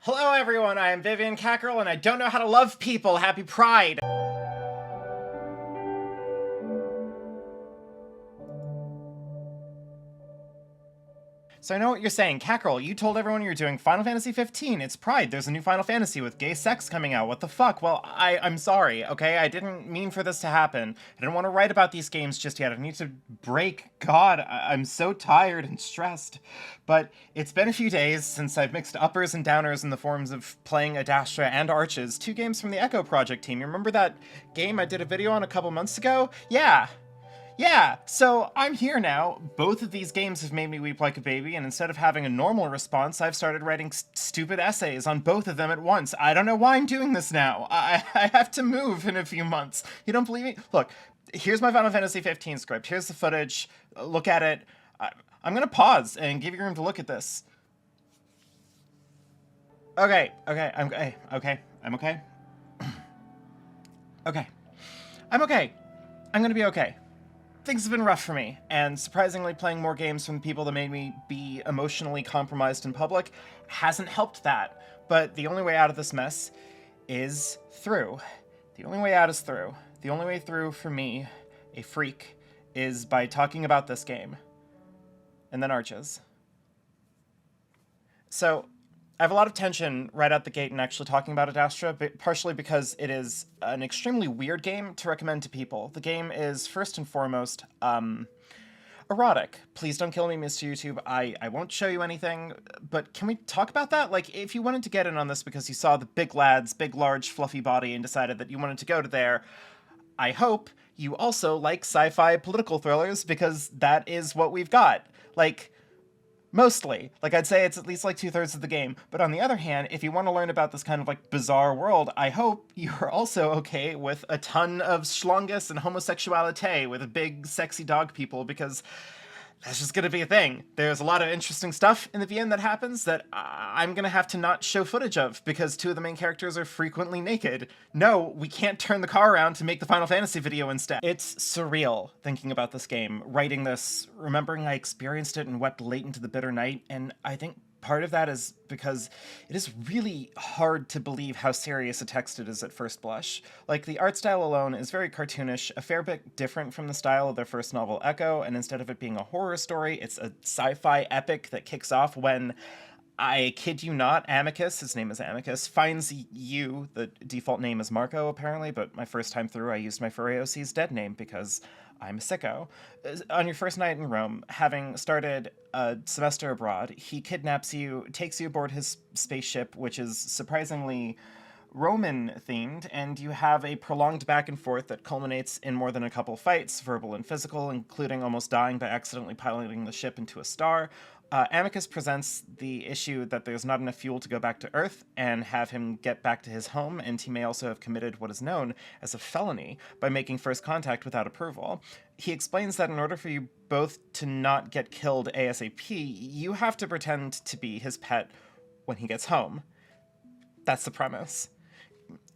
Hello everyone, I am Vivian Cackerel and I don't know how to love people. Happy Pride! So I know what you're saying. Cackerel, you told everyone you're doing Final Fantasy 15. It's Pride. There's a new Final Fantasy with gay sex coming out. What the fuck? Well, I'm sorry, okay? I didn't mean for this to happen. I didn't want to write about these games just yet. I need to break. God, I'm so tired and stressed. But it's been a few days since I've mixed uppers and downers in the forms of playing Adastra and Arches, two games from the Echo Project team. You remember that game I did a video on a couple months ago? Yeah, so I'm here now. Both of these games have made me weep like a baby, and instead of having a normal response, I've started writing stupid essays on both of them at once. I don't know why I'm doing this now. I have to move in a few months. You don't believe me? Look, here's my Final Fantasy 15 script. Here's the footage. Look at it. I'm gonna pause and give you room to look at this. Okay, I'm okay. I'm okay. Okay. I'm okay. I'm gonna be okay. Things have been rough for me, and surprisingly playing more games from the people that made me be emotionally compromised in public hasn't helped that. But the only way out of this mess is through. The only way out is through. The only way through for me, a freak, is by talking about this game. And then Arches. So, I have a lot of tension right out the gate in actually talking about Adastra, but partially because it is an extremely weird game to recommend to people. The game is, first and foremost, erotic. Please don't kill me, Mr. YouTube. I won't show you anything, but can we talk about that? Like, if you wanted to get in on this because you saw the big lad's big, large, fluffy body and decided that you wanted to go to there, I hope you also like sci-fi political thrillers, because that is what we've got. Like, mostly. Like, I'd say it's at least like 2/3 of the game. But on the other hand, if you want to learn about this kind of like bizarre world, I hope you're also okay with a ton of schlongus and homosexuality with big sexy dog people, because that's just gonna be a thing. There's a lot of interesting stuff in the VM that happens that I'm gonna have to not show footage of because two of the main characters are frequently naked. No, we can't turn the car around to make the Final Fantasy video instead. It's surreal thinking about this game, writing this, remembering I experienced it and wept late into the bitter night, and I think part of that is because it is really hard to believe how serious a text it is at first blush. Like, the art style alone is very cartoonish, a fair bit different from the style of their first novel, Echo, and instead of it being a horror story, it's a sci-fi epic that kicks off when, I kid you not, Amicus, his name is Amicus, finds you. The default name is Marco, apparently, but my first time through I used my Furry dead name because I'm a sicko. On your first night in Rome, having started a semester abroad, he kidnaps you, takes you aboard his spaceship, which is surprisingly Roman-themed, and you have a prolonged back and forth that culminates in more than a couple fights, verbal and physical, including almost dying by accidentally piloting the ship into a star. Amicus presents the issue that there's not enough fuel to go back to Earth and have him get back to his home, and he may also have committed what is known as a felony by making first contact without approval. He explains that in order for you both to not get killed ASAP, you have to pretend to be his pet when he gets home. That's the premise.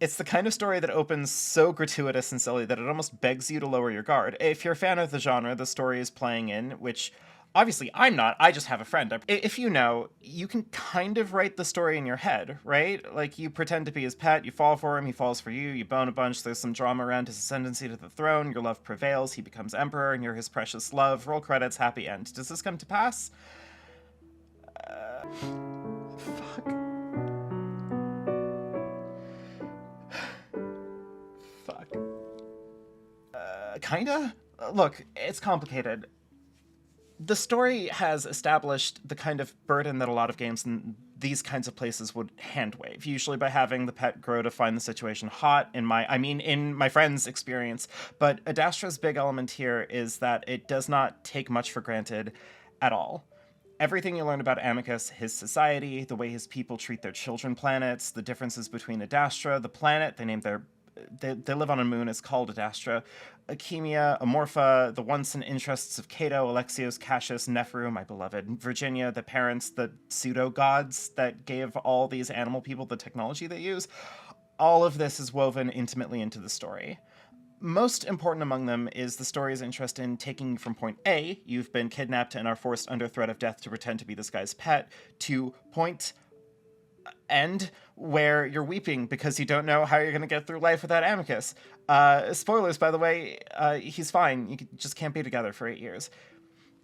It's the kind of story that opens so gratuitous and silly that it almost begs you to lower your guard. If you're a fan of the genre the story is playing in, which obviously I'm not, I just have a friend. If you know, you can kind of write the story in your head, right? Like, you pretend to be his pet, you fall for him, he falls for you, you bone a bunch, there's some drama around his ascendancy to the throne, your love prevails, he becomes emperor, and you're his precious love. Roll credits, happy end. Does this come to pass? Fuck. Fuck. Kinda? Look, it's complicated. The story has established the kind of burden that a lot of games in these kinds of places would hand-wave, usually by having the pet grow to find the situation hot, in my friend's experience. But Adastra's big element here is that it does not take much for granted at all. Everything you learn about Amicus, his society, the way his people treat their children planets, the differences between Adastra, the planet they live on a moon, is called Adastra, Akemia, Amorpha, the wants and interests of Cato, Alexios, Cassius, Neferu, my beloved, Virginia, the parents, the pseudo-gods that gave all these animal people the technology they use. All of this is woven intimately into the story. Most important among them is the story's interest in taking you from point A, you've been kidnapped and are forced under threat of death to pretend to be this guy's pet, to point end where you're weeping because you don't know how you're going to get through life without Amicus. Spoilers, by the way, he's fine. Just can't be together for 8 years.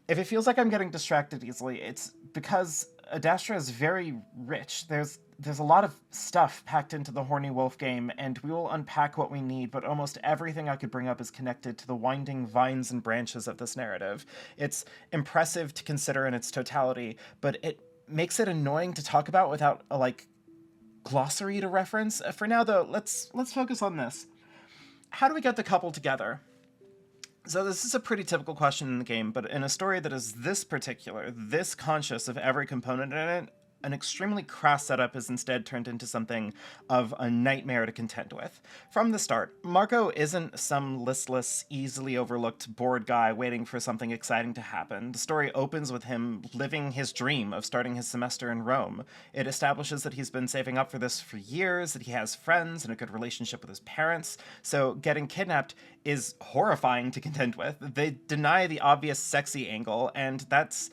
If it feels like I'm getting distracted easily, it's because Adastra is very rich. There's a lot of stuff packed into the Horny Wolf game, and we will unpack what we need, but almost everything I could bring up is connected to the winding vines and branches of this narrative. It's impressive to consider in its totality, but it makes it annoying to talk about without a, glossary to reference. For now, though, let's focus on this. How do we get the couple together? So this is a pretty typical question in the game, but in a story that is this particular, this conscious of every component in it, an extremely crass setup is instead turned into something of a nightmare to contend with. From the start, Marco isn't some listless, easily overlooked, bored guy waiting for something exciting to happen. The story opens with him living his dream of starting his semester in Rome. It establishes that he's been saving up for this for years, that he has friends and a good relationship with his parents, so getting kidnapped is horrifying to contend with. They deny the obvious sexy angle, and that's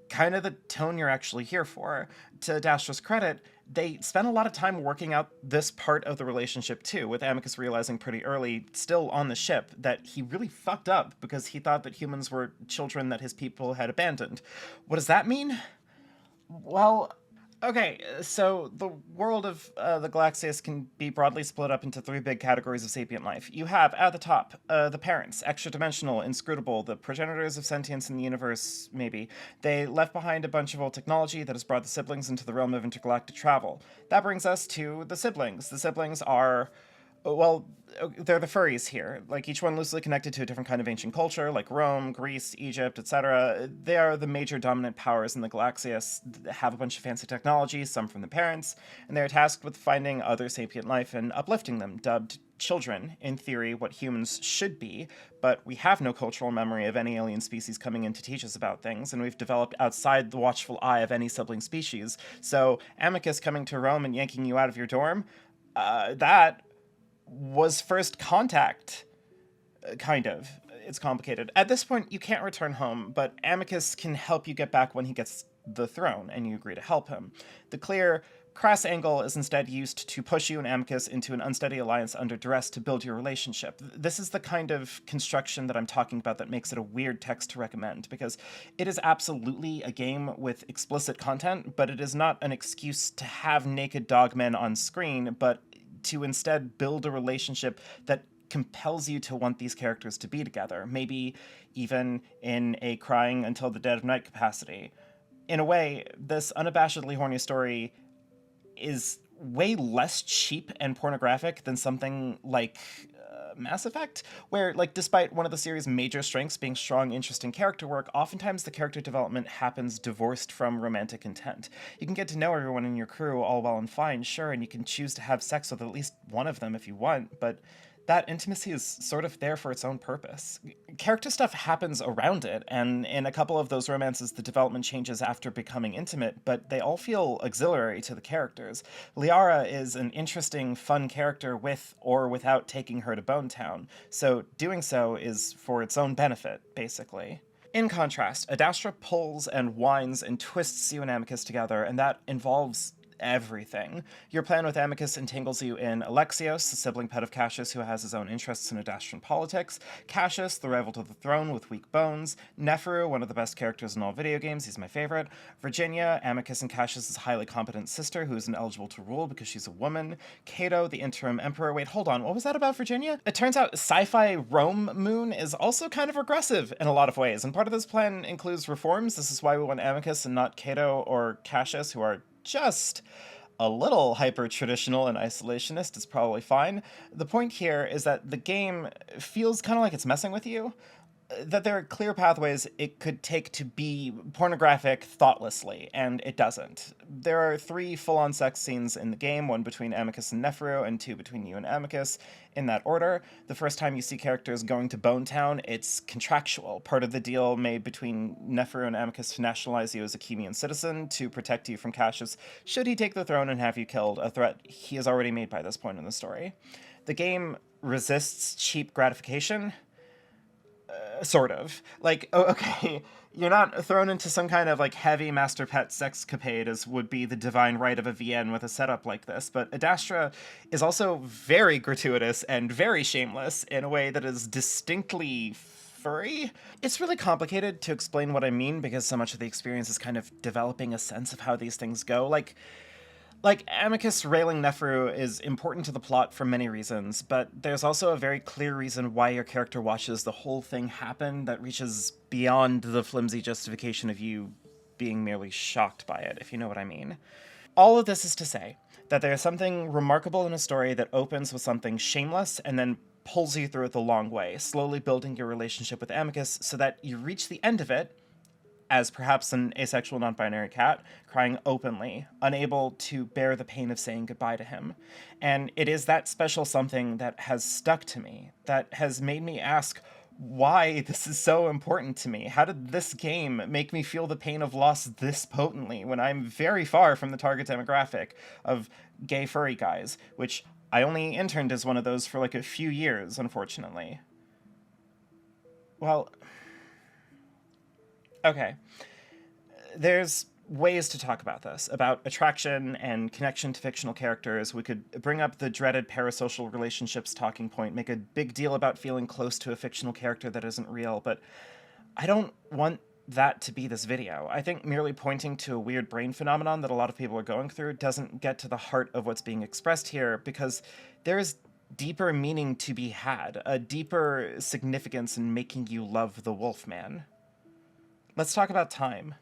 kind of the tone you're actually here for. To Adastra's credit, they spent a lot of time working out this part of the relationship too, with Amicus realizing pretty early, still on the ship, that he really fucked up because he thought that humans were children that his people had abandoned. What does that mean? Well, okay, so the world of the Galaxias can be broadly split up into three big categories of sapient life. You have, at the top, the parents, extra-dimensional, inscrutable, the progenitors of sentience in the universe, maybe. They left behind a bunch of old technology that has brought the siblings into the realm of intergalactic travel. That brings us to the siblings. The siblings are, well, they're the furries here. Each one loosely connected to a different kind of ancient culture, like Rome, Greece, Egypt, etc. They are the major dominant powers in the Galaxias, have a bunch of fancy technology, some from the parents, and they're tasked with finding other sapient life and uplifting them, dubbed children, in theory, what humans should be, but we have no cultural memory of any alien species coming in to teach us about things, and we've developed outside the watchful eye of any sibling species. So Amicus coming to Rome and yanking you out of your dorm, that was first contact, kind of. It's complicated. At this point, you can't return home, but Amicus can help you get back when he gets the throne, and you agree to help him. The clear, crass angle is instead used to push you and Amicus into an unsteady alliance under duress to build your relationship. This is the kind of construction that I'm talking about that makes it a weird text to recommend, because it is absolutely a game with explicit content, but it is not an excuse to have naked dogmen on screen, but to instead build a relationship that compels you to want these characters to be together, maybe even in a crying until the dead of night capacity. In a way, this unabashedly horny story is way less cheap and pornographic than something like Mass Effect, where, despite one of the series' major strengths being strong, interesting character work, oftentimes the character development happens divorced from romantic intent. You can get to know everyone in your crew all well and fine, sure, and you can choose to have sex with at least one of them if you want, but that intimacy is sort of there for its own purpose. Character stuff happens around it, and in a couple of those romances, the development changes after becoming intimate, but they all feel auxiliary to the characters. Liara is an interesting, fun character with or without taking her to Bone Town, so doing so is for its own benefit, basically. In contrast, Adastra pulls and winds and twists you and Amicus together, and that involves everything. Your plan with Amicus entangles you in Alexios, the sibling pet of Cassius who has his own interests in Adastran politics, Cassius, the rival to the throne with weak bones, Neferu, one of the best characters in all video games, he's my favorite, Virginia, Amicus and Cassius' highly competent sister who is ineligible to rule because she's a woman, Cato, the interim emperor. Wait, hold on, what was that about Virginia? It turns out sci-fi Rome Moon is also kind of regressive in a lot of ways, and part of this plan includes reforms. This is why we want Amicus and not Cato or Cassius, who are just a little hyper-traditional and isolationist. Is probably fine. The point here is that the game feels kind of like it's messing with you, that there are clear pathways it could take to be pornographic thoughtlessly, and it doesn't. There are 3 full-on sex scenes in the game, 1 between Amicus and Neferu, and 2 between you and Amicus, in that order. The first time you see characters going to Bone Town, it's contractual, part of the deal made between Neferu and Amicus to nationalize you as a Chemian citizen, to protect you from Cassius should he take the throne and have you killed, a threat he has already made by this point in the story. The game resists cheap gratification, sort of. Okay, You're not thrown into some kind of like heavy master pet sexcapade as would be the divine right of a VN with a setup like this, but Adastra is also very gratuitous and very shameless in a way that is distinctly furry. It's really complicated to explain what I mean because so much of the experience is kind of developing a sense of how these things go. Like, Amicus railing Neferu is important to the plot for many reasons, but there's also a very clear reason why your character watches the whole thing happen that reaches beyond the flimsy justification of you being merely shocked by it, if you know what I mean. All of this is to say that there is something remarkable in a story that opens with something shameless and then pulls you through it the long way, slowly building your relationship with Amicus so that you reach the end of it as perhaps an asexual non-binary cat, crying openly, unable to bear the pain of saying goodbye to him. And it is that special something that has stuck to me, that has made me ask why this is so important to me. How did this game make me feel the pain of loss this potently when I'm very far from the target demographic of gay furry guys, which I only interned as one of those for like a few years, unfortunately. Well, okay. There's ways to talk about this, about attraction and connection to fictional characters. We could bring up the dreaded parasocial relationships talking point, make a big deal about feeling close to a fictional character that isn't real, but I don't want that to be this video. I think merely pointing to a weird brain phenomenon that a lot of people are going through doesn't get to the heart of what's being expressed here, because there's deeper meaning to be had, a deeper significance in making you love the Wolfman. Let's talk about time.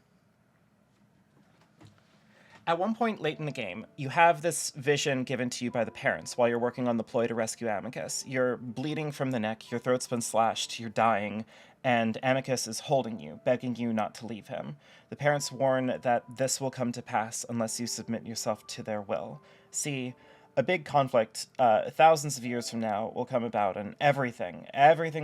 At one point late in the game, you have this vision given to you by the parents while you're working on the ploy to rescue Amicus. You're bleeding from the neck, your throat's been slashed, you're dying, and Amicus is holding you, begging you not to leave him. The parents warn that this will come to pass unless you submit yourself to their will. See, a big conflict thousands of years from now will come about, and everything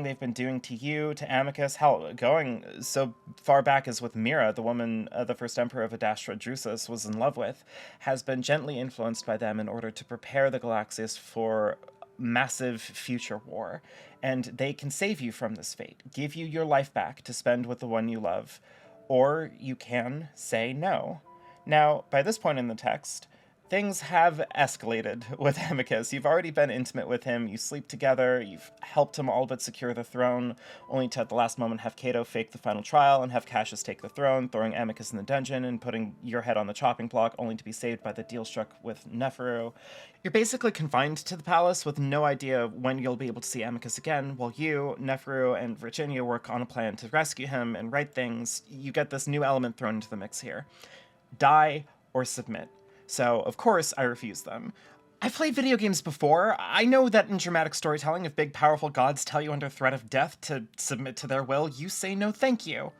they've been doing to you, to Amicus, hell, going so far back as with Mira, the woman the first emperor of Adastra, Drusus, was in love with, has been gently influenced by them in order to prepare the Galaxias for massive future war. And they can save you from this fate, give you your life back to spend with the one you love, or you can say no. Now, by this point in the text, things have escalated with Amicus. You've already been intimate with him, you sleep together, you've helped him all but secure the throne, only to at the last moment have Cato fake the final trial and have Cassius take the throne, throwing Amicus in the dungeon and putting your head on the chopping block, only to be saved by the deal struck with Neferu. You're basically confined to the palace with no idea when you'll be able to see Amicus again, while you, Neferu, and Virginia work on a plan to rescue him and right things. You get this new element thrown into the mix here. Die or submit. So, of course, I refuse them. I've played video games before. I know that in dramatic storytelling, if big, powerful gods tell you under threat of death to submit to their will, you say no thank you.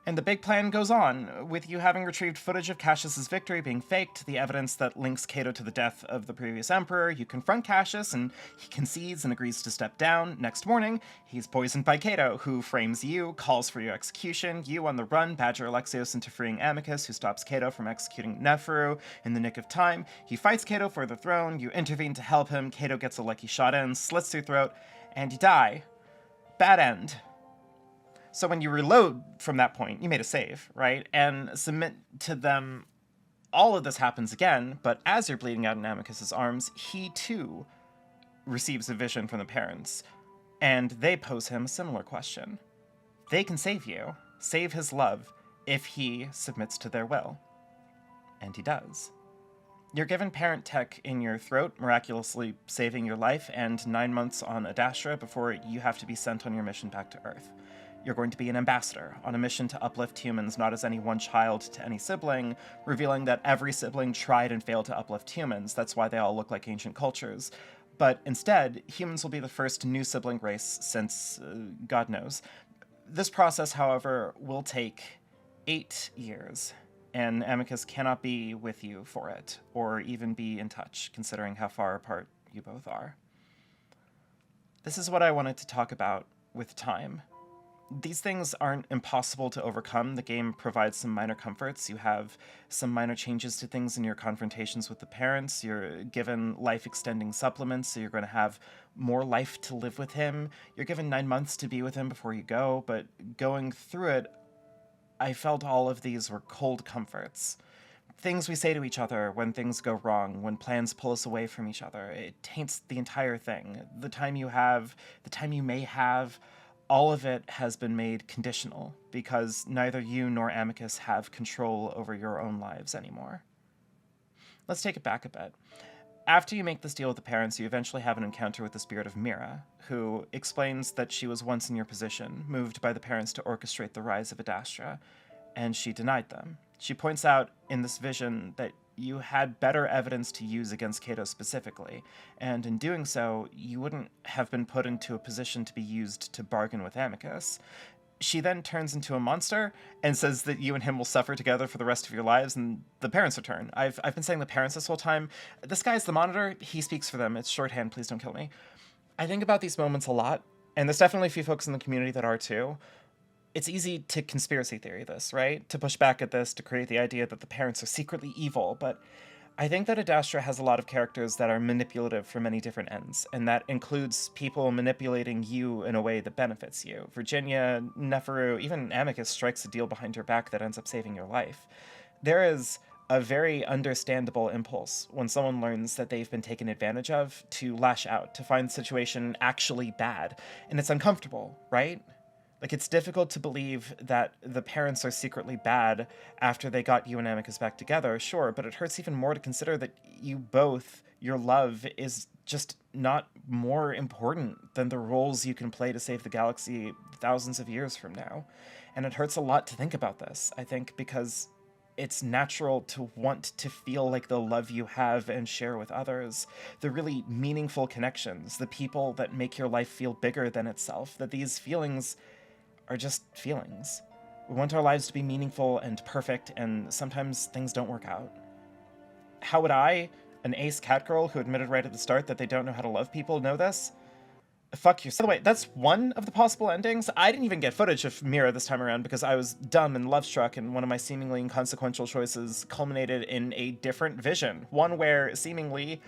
And the big plan goes on, with you having retrieved footage of Cassius's victory being faked, the evidence that links Cato to the death of the previous emperor. You confront Cassius, and he concedes and agrees to step down. Next morning, he's poisoned by Cato, who frames you, calls for your execution. You, on the run, badger Alexios into freeing Amicus, who stops Cato from executing Neferu in the nick of time. He fights Cato for the throne. You intervene to help him. Cato gets a lucky shot in, slits your throat, and you die. Bad end. So when you reload from that point, you made a save, right? And submit to them, all of this happens again, but as you're bleeding out in Amicus's arms, he too receives a vision from the parents, and they pose him a similar question. They can save you, save his love, if he submits to their will. And he does. You're given parent tech in your throat, miraculously saving your life, and 9 months on Adastra before you have to be sent on your mission back to Earth. You're going to be an ambassador, on a mission to uplift humans not as any one child to any sibling, revealing that every sibling tried and failed to uplift humans, that's why they all look like ancient cultures. But instead, humans will be the first new sibling race since God knows. This process, however, will take 8 years, and Amicus cannot be with you for it, or even be in touch, considering how far apart you both are. This is what I wanted to talk about with time. These things aren't impossible to overcome. The game provides some minor comforts. You have some minor changes to things in your confrontations with the parents. You're given life-extending supplements, so you're going to have more life to live with him. You're given 9 months to be with him before you go, but going through it I felt all of these were cold comforts. Things we say to each other when things go wrong, when plans pull us away from each other. It taints the entire thing. The time you have, the time you may have, all of it has been made conditional because neither you nor Amicus have control over your own lives anymore. Let's take it back a bit. After you make this deal with the parents, you eventually have an encounter with the spirit of Mira, who explains that she was once in your position, moved by the parents to orchestrate the rise of Adastra, and she denied them. She points out in this vision that you had better evidence to use against Cato specifically, and in doing so, you wouldn't have been put into a position to be used to bargain with Amicus. She then turns into a monster and says that you and him will suffer together for the rest of your lives, and the parents return. I've been saying the parents this whole time. This guy's the monitor. He speaks for them. It's shorthand. Please don't kill me. I think about these moments a lot, and there's definitely a few folks in the community that are too. It's easy to conspiracy theory this, right? To push back at this, to create the idea that the parents are secretly evil, but I think that Adastra has a lot of characters that are manipulative for many different ends, and that includes people manipulating you in a way that benefits you. Virginia, Neferu, even Amicus strikes a deal behind your back that ends up saving your life. There is a very understandable impulse when someone learns that they've been taken advantage of to lash out, to find the situation actually bad, and it's uncomfortable, right? Like, it's difficult to believe that the parents are secretly bad after they got you and Amicus back together, sure, but it hurts even more to consider that you both, your love, is just not more important than the roles you can play to save the galaxy thousands of years from now. And it hurts a lot to think about this, I think, because it's natural to want to feel like the love you have and share with others, the really meaningful connections, the people that make your life feel bigger than itself, that these feelings are just feelings. We want our lives to be meaningful and perfect, and sometimes things don't work out. How would I, an ace catgirl who admitted right at the start that they don't know how to love people, know this? Fuck yourself. By the way, that's one of the possible endings. I didn't even get footage of Mira this time around because I was dumb and love-struck, and one of my seemingly inconsequential choices culminated in a different vision. One where, seemingly,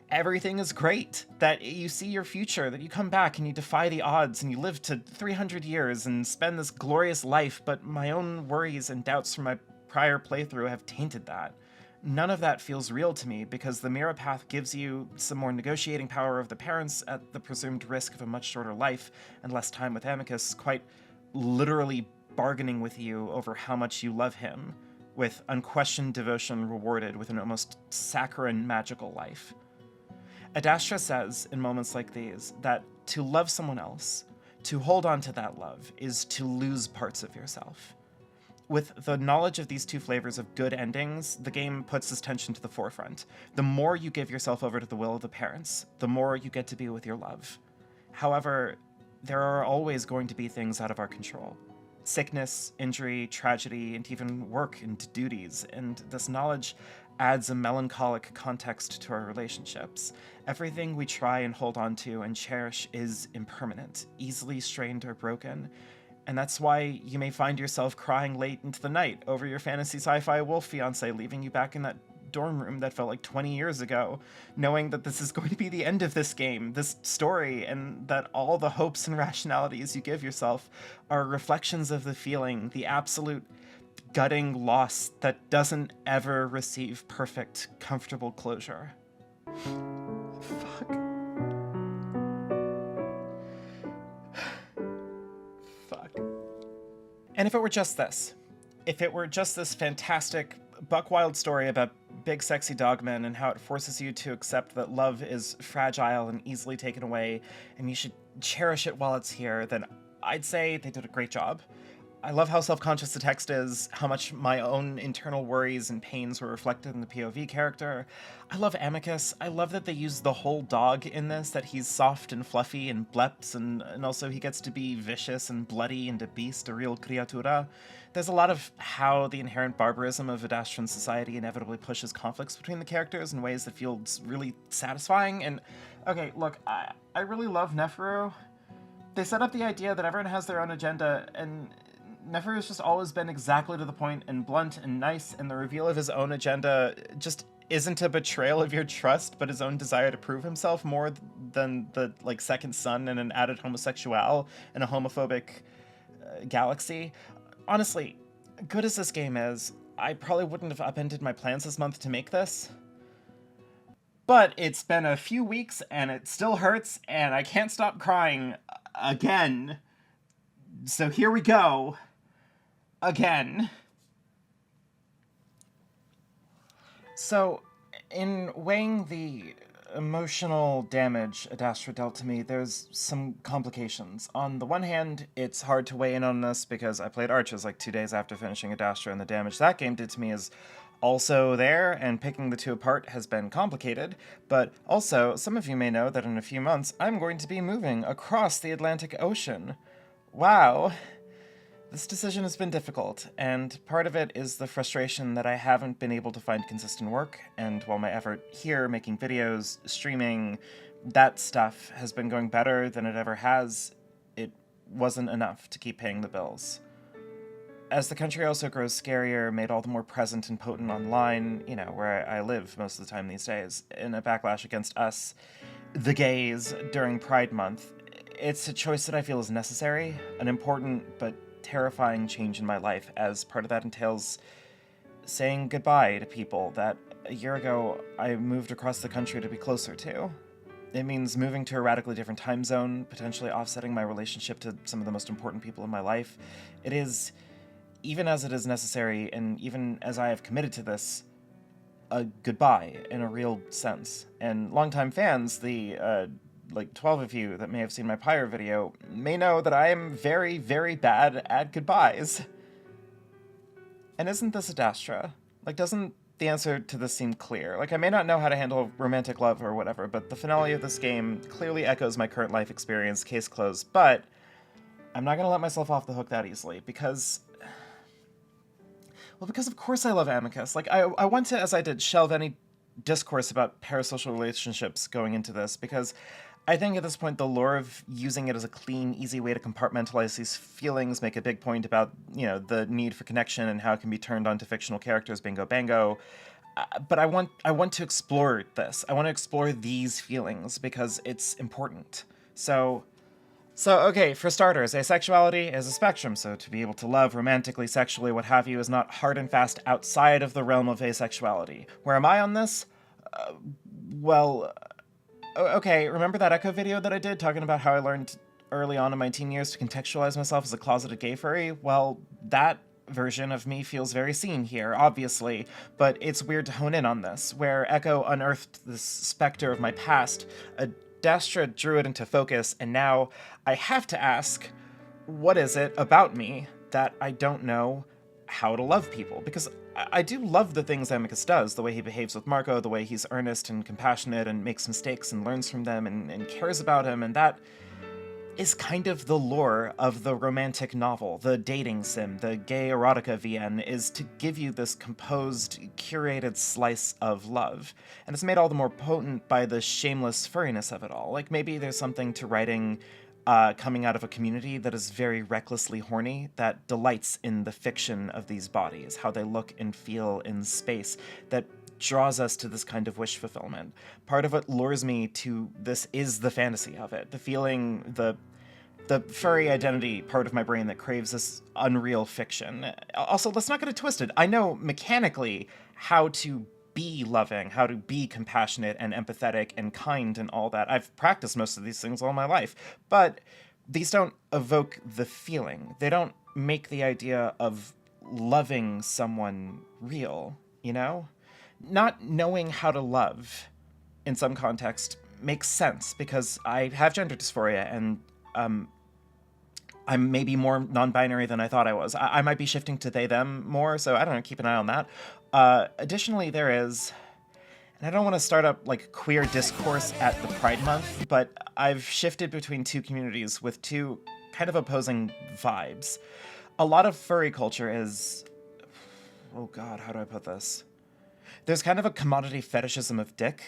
everything is great, that you see your future, that you come back and you defy the odds and you live to 300 years and spend this glorious life, but my own worries and doubts from my prior playthrough have tainted that. None of that feels real to me because the Mira path gives you some more negotiating power of the parents at the presumed risk of a much shorter life and less time with Amicus, quite literally bargaining with you over how much you love him, with unquestioned devotion rewarded with an almost saccharine magical life. Adastra says, in moments like these, that to love someone else, to hold on to that love, is to lose parts of yourself. With the knowledge of these two flavors of good endings, the game puts this tension to the forefront. The more you give yourself over to the will of the parents, the more you get to be with your love. However, there are always going to be things out of our control. Sickness, injury, tragedy, and even work and duties, and this knowledge adds a melancholic context to our relationships. Everything we try and hold on to and cherish is impermanent, easily strained or broken, and that's why you may find yourself crying late into the night over your fantasy sci-fi wolf fiance leaving you back in that dorm room that felt like 20 years ago, knowing that this is going to be the end of this game, this story, and that all the hopes and rationalities you give yourself are reflections of the feeling, the absolute gutting loss that doesn't ever receive perfect, comfortable closure. Fuck. Fuck. And if it were just this, if it were just this fantastic, buck-wild story about big sexy dogmen and how it forces you to accept that love is fragile and easily taken away, and you should cherish it while it's here, then I'd say they did a great job. I love how self-conscious the text is, how much my own internal worries and pains were reflected in the POV character. I love Amicus. I love that they use the whole dog in this, that he's soft and fluffy and bleps, and also he gets to be vicious and bloody and a beast, a real criatura. There's a lot of how the inherent barbarism of Adastran society inevitably pushes conflicts between the characters in ways that feels really satisfying. And, okay, look, I really love Neferu. They set up the idea that everyone has their own agenda, and Neferu has just always been exactly to the point and blunt and nice, and the reveal of his own agenda just isn't a betrayal of your trust, but his own desire to prove himself more than the, second son and an added homosexual in a homophobic galaxy. Honestly, good as this game is, I probably wouldn't have upended my plans this month to make this. But it's been a few weeks and it still hurts and I can't stop crying again. So here we go. Again. So, in weighing the emotional damage Adastra dealt to me, there's some complications. On the one hand, it's hard to weigh in on this because I played Arches like 2 days after finishing Adastra, and the damage that game did to me is also there, and picking the two apart has been complicated. But also, some of you may know that in a few months, I'm going to be moving across the Atlantic Ocean. Wow. This decision has been difficult, and part of it is the frustration that I haven't been able to find consistent work, and while my effort here, making videos, streaming, that stuff has been going better than it ever has, it wasn't enough to keep paying the bills. As the country also grows scarier, made all the more present and potent online, where I live most of the time these days, in a backlash against us, the gays, during Pride Month, it's a choice that I feel is necessary, an important but terrifying change in my life, as part of that entails saying goodbye to people that a year ago I moved across the country to be closer to. It means moving to a radically different time zone, potentially offsetting my relationship to some of the most important people in my life. It is, even as it is necessary, and even as I have committed to this, a goodbye in a real sense. And longtime fans, the 12 of you that may have seen my Pyre video, may know that I am very, very bad at goodbyes. And isn't this Adastra? Doesn't the answer to this seem clear? I may not know how to handle romantic love or whatever, but the finale of this game clearly echoes my current life experience, case closed, but I'm not gonna let myself off the hook that easily, because of course I love Amicus. I want to, as I did, shelve any discourse about parasocial relationships going into this, because I think at this point the lure of using it as a clean, easy way to compartmentalize these feelings, make a big point about, the need for connection and how it can be turned onto fictional characters, bingo bango. But I want to explore this. I want to explore these feelings because it's important. So okay, for starters, asexuality is a spectrum, so to be able to love romantically, sexually, what have you, is not hard and fast outside of the realm of asexuality. Where am I on this? Okay, remember that Echo video that I did talking about how I learned early on in my teen years to contextualize myself as a closeted gay furry? Well, that version of me feels very seen here, obviously, but it's weird to hone in on this, where Echo unearthed this specter of my past, Adastra drew it into focus, and now I have to ask, what is it about me that I don't know how to love people? Because I do love the things Amicus does, the way he behaves with Marco, the way he's earnest and compassionate and makes mistakes and learns from them and cares about him, and that is kind of the lore of the romantic novel, the dating sim, the gay erotica VN, is to give you this composed, curated slice of love. And it's made all the more potent by the shameless furriness of it all. Maybe there's something to writing coming out of a community that is very recklessly horny, that delights in the fiction of these bodies, how they look and feel in space, that draws us to this kind of wish fulfillment. Part of what lures me to this is the fantasy of it, the feeling, the furry identity part of my brain that craves this unreal fiction. Also, let's not get it twisted. I know mechanically how to be loving, how to be compassionate and empathetic and kind and all that. I've practiced most of these things all my life, but these don't evoke the feeling. They don't make the idea of loving someone real, Not knowing how to love, in some context, makes sense, because I have gender dysphoria, and I'm maybe more non-binary than I thought I was. I might be shifting to they, them more, so I don't know, keep an eye on that. Additionally, there is, and I don't want to start up queer discourse at the Pride Month, but I've shifted between two communities with two kind of opposing vibes. A lot of furry culture is, oh god, how do I put this? There's kind of a commodity fetishism of dick.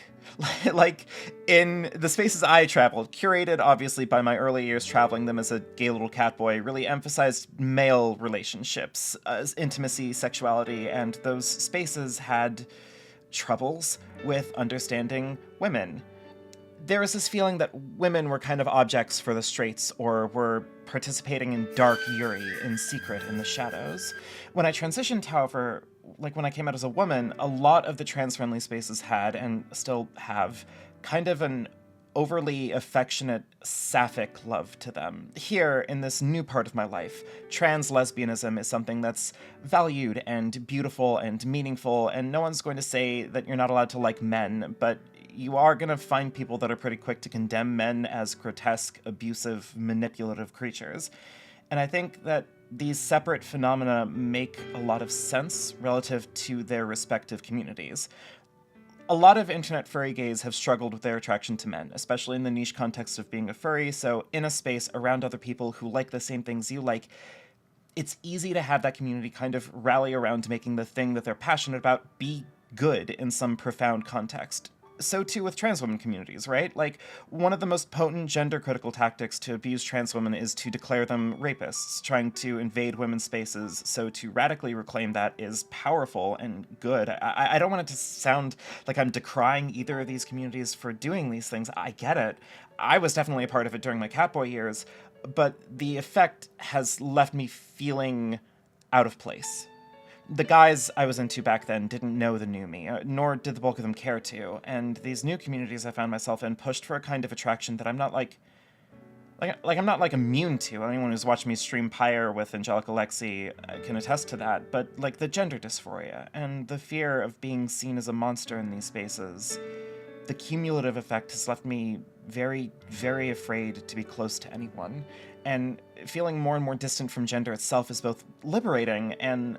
In the spaces I traveled, curated obviously by my early years traveling them as a gay little catboy, really emphasized male relationships, intimacy, sexuality, and those spaces had troubles with understanding women. there was this feeling that women were kind of objects for the straights or were participating in dark Yuri in secret in the shadows. When I transitioned, however, like when I came out as a woman, a lot of the trans-friendly spaces had, and still have, kind of an overly affectionate, sapphic love to them. Here, in this new part of my life, trans lesbianism is something that's valued and beautiful and meaningful, and no one's going to say that you're not allowed to like men, but you are going to find people that are pretty quick to condemn men as grotesque, abusive, manipulative creatures. And I think that these separate phenomena make a lot of sense relative to their respective communities. A lot of internet furry gays have struggled with their attraction to men, especially in the niche context of being a furry, so in a space around other people who like the same things you like, it's easy to have that community kind of rally around making the thing that they're passionate about be good in some profound context. So too with trans women communities, right? Like, one of the most potent gender-critical tactics to abuse trans women is to declare them rapists, trying to invade women's spaces, so to radically reclaim that is powerful and good. I don't want it to sound like I'm decrying either of these communities for doing these things. I get it. I was definitely a part of it during my Catboy years, but the effect has left me feeling out of place. The guys I was into back then didn't know the new me, nor did the bulk of them care to, and these new communities I found myself in pushed for a kind of attraction that I'm not I'm not immune to. Anyone who's watched me stream Pyre with Angelica Lexi can attest to that, but like the gender dysphoria and the fear of being seen as a monster in these spaces, the cumulative effect has left me very, very afraid to be close to anyone, and feeling more and more distant from gender itself is both liberating and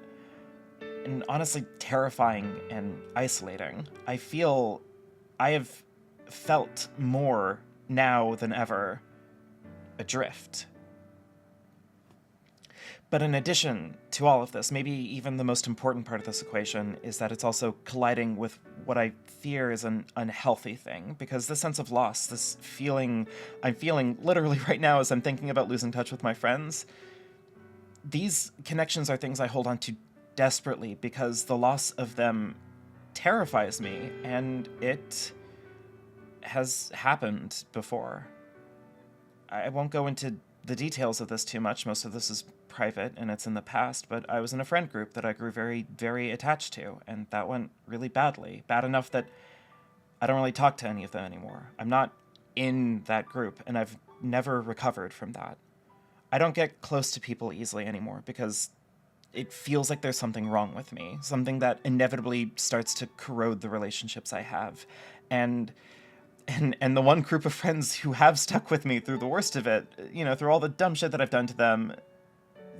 honestly terrifying and isolating. I have felt more now than ever adrift. But in addition to all of this, maybe even the most important part of this equation is that it's also colliding with what I fear is an unhealthy thing, because this sense of loss, this feeling I'm feeling literally right now as I'm thinking about losing touch with my friends, these connections are things I hold on to desperately because the loss of them terrifies me, and it has happened before. I won't go into the details of this too much. Most of this is private and it's in the past, but I was in a friend group that I grew very, very attached to, and that went really badly. Bad enough that I don't really talk to any of them anymore. I'm not in that group, and I've never recovered from that. I don't get close to people easily anymore because it feels like there's something wrong with me, something that inevitably starts to corrode the relationships I have. And the one group of friends who have stuck with me through the worst of it, through all the dumb shit that I've done to them,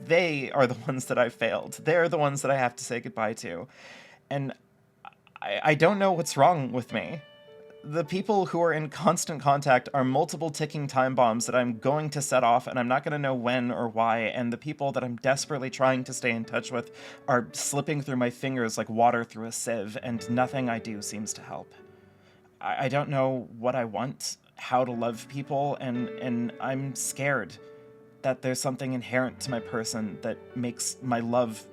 they are the ones that I've failed. They're the ones that I have to say goodbye to. And I don't know what's wrong with me. The people who are in constant contact are multiple ticking time bombs that I'm going to set off, and I'm not going to know when or why, and the people that I'm desperately trying to stay in touch with are slipping through my fingers like water through a sieve, and nothing I do seems to help. I don't know what I want, how to love people, and I'm scared that there's something inherent to my person that makes my love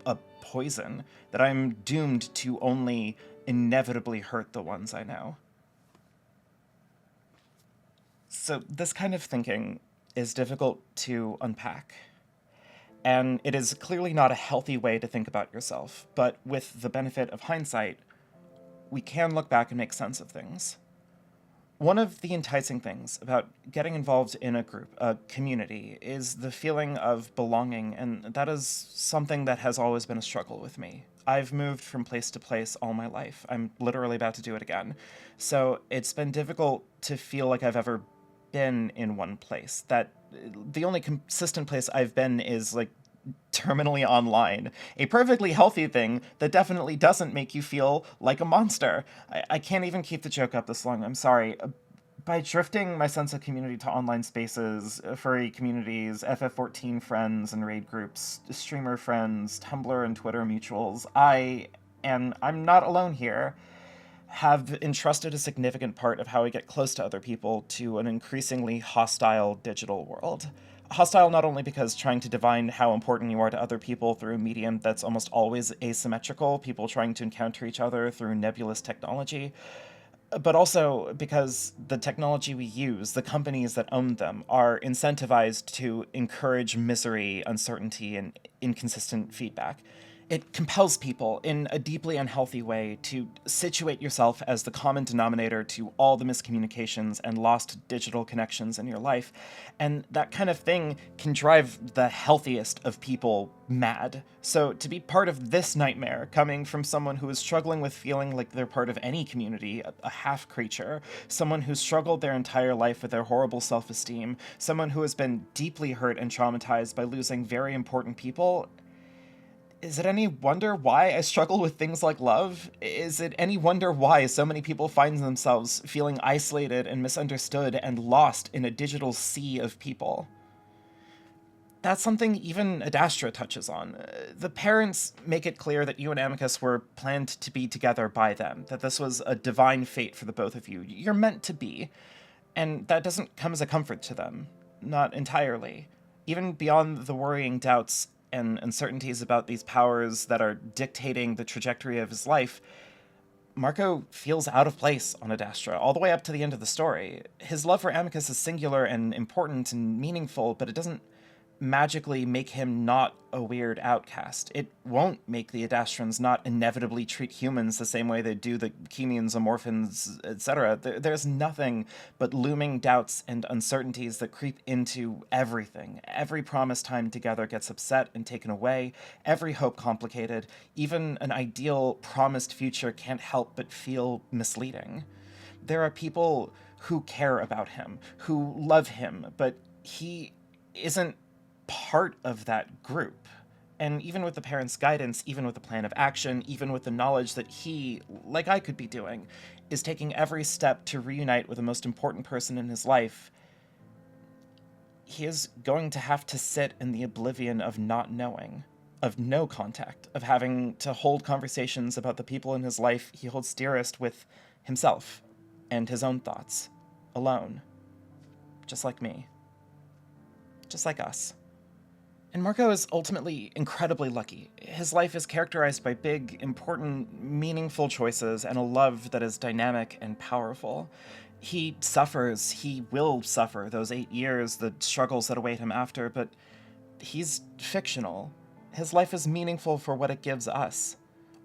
a poison, that I'm doomed to only inevitably hurt the ones I know. So this kind of thinking is difficult to unpack. And it is clearly not a healthy way to think about yourself, but with the benefit of hindsight, we can look back and make sense of things. One of the enticing things about getting involved in a group, a community, is the feeling of belonging, and that is something that has always been a struggle with me. I've moved from place to place all my life. I'm literally about to do it again. So it's been difficult to feel like I've ever been in one place. That the only consistent place I've been is like terminally online, a perfectly healthy thing that definitely doesn't make you feel like a monster. I can't even keep the joke up this long, I'm sorry. By drifting my sense of community to online spaces, furry communities, FF14 friends and raid groups, streamer friends, Tumblr and Twitter mutuals, and I'm not alone here, have entrusted a significant part of how I get close to other people to an increasingly hostile digital world. Hostile not only because trying to divine how important you are to other people through a medium that's almost always asymmetrical, people trying to encounter each other through nebulous technology, but also because the technology we use, the companies that own them, are incentivized to encourage misery, uncertainty, and inconsistent feedback. It compels people in a deeply unhealthy way to situate yourself as the common denominator to all the miscommunications and lost digital connections in your life. And that kind of thing can drive the healthiest of people mad. So to be part of this nightmare, coming from someone who is struggling with feeling like they're part of any community, a half creature, someone who's struggled their entire life with their horrible self-esteem, someone who has been deeply hurt and traumatized by losing very important people, is it any wonder why I struggle with things like love? Is it any wonder why so many people find themselves feeling isolated and misunderstood and lost in a digital sea of people? That's something even Adastra touches on. The parents make it clear that you and Amicus were planned to be together by them, that this was a divine fate for the both of you. You're meant to be. And that doesn't come as a comfort to them. Not entirely. Even beyond the worrying doubts and uncertainties about these powers that are dictating the trajectory of his life, Marco feels out of place on Adastra, all the way up to the end of the story. His love for Amicus is singular and important and meaningful, but it doesn't magically make him not a weird outcast. It won't make the Adastrans not inevitably treat humans the same way they do the Chemians, Amorphans, etc. There's nothing but looming doubts and uncertainties that creep into everything. Every promised time together gets upset and taken away, every hope complicated. Even an ideal promised future can't help but feel misleading. There are people who care about him, who love him, but he isn't part of that group. And even with the parents' guidance, even with the plan of action, even with the knowledge that he, like I could be doing, is taking every step to reunite with the most important person in his life, he is going to have to sit in the oblivion of not knowing, of no contact, of having to hold conversations about the people in his life he holds dearest with himself and his own thoughts, alone. Just like me. Just like us. And Marco is ultimately incredibly lucky. His life is characterized by big, important, meaningful choices and a love that is dynamic and powerful. He suffers, he will suffer those 8 years, the struggles that await him after, but he's fictional. His life is meaningful for what it gives us.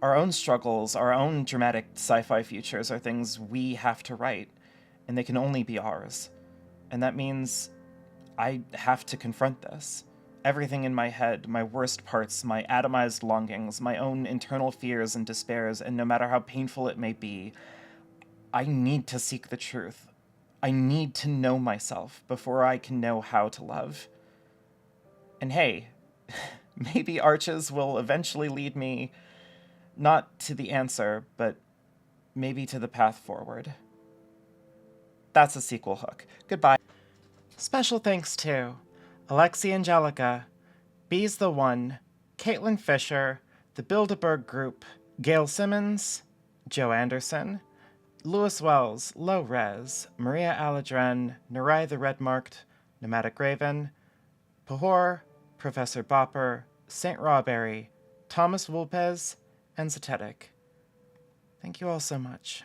Our own struggles, our own dramatic sci-fi futures are things we have to write, and they can only be ours. And that means I have to confront this. Everything in my head, my worst parts, my atomized longings, my own internal fears and despairs, and no matter how painful it may be, I need to seek the truth. I need to know myself before I can know how to love. And hey, maybe Arches will eventually lead me, not to the answer, but maybe to the path forward. That's a sequel hook. Goodbye. Special thanks to Alexi Angelica, Bees the One, Caitlin Fisher, the Bilderberg Group, Gail Simmons, Joe Anderson, Lewis Wells, Low Res, Maria Aladren, Narai the Redmarked, Nomadic Raven, Pahor, Professor Bopper, St. Rawberry, Thomas Wulpez, and Zetetic. Thank you all so much.